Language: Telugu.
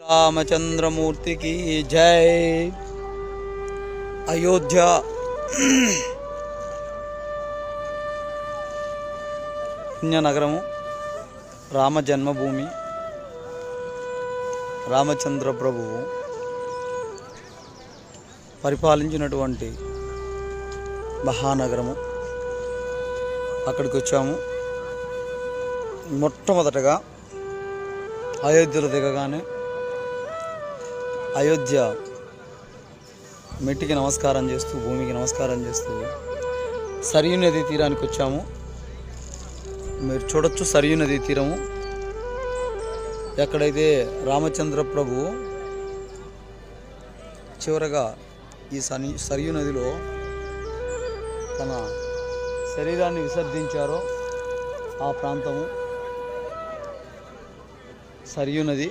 రామచంద్రమూర్తి की जय। అయోధ్య పుణ్యనగరము, రామ జన్మభూమి, రామచంద్ర ప్రభువు పరిపాలించినటువంటి మహానగరము. అక్కడికి వచ్చాము. మొట్టమొదటగా అయోధ్యలో దిగగానే అయోధ్య మెట్టికి నమస్కారం చేస్తూ, భూమికి నమస్కారం చేస్తూ సరియు నదీ తీరానికి వచ్చాము. మీరు చూడొచ్చు సరియు నదీ తీరము. ఎక్కడైతే రామచంద్ర ప్రభు చివరగా ఈ సరియు నదిలో తన శరీరాన్ని విసర్జించారో ఆ ప్రాంతము సరియు నది.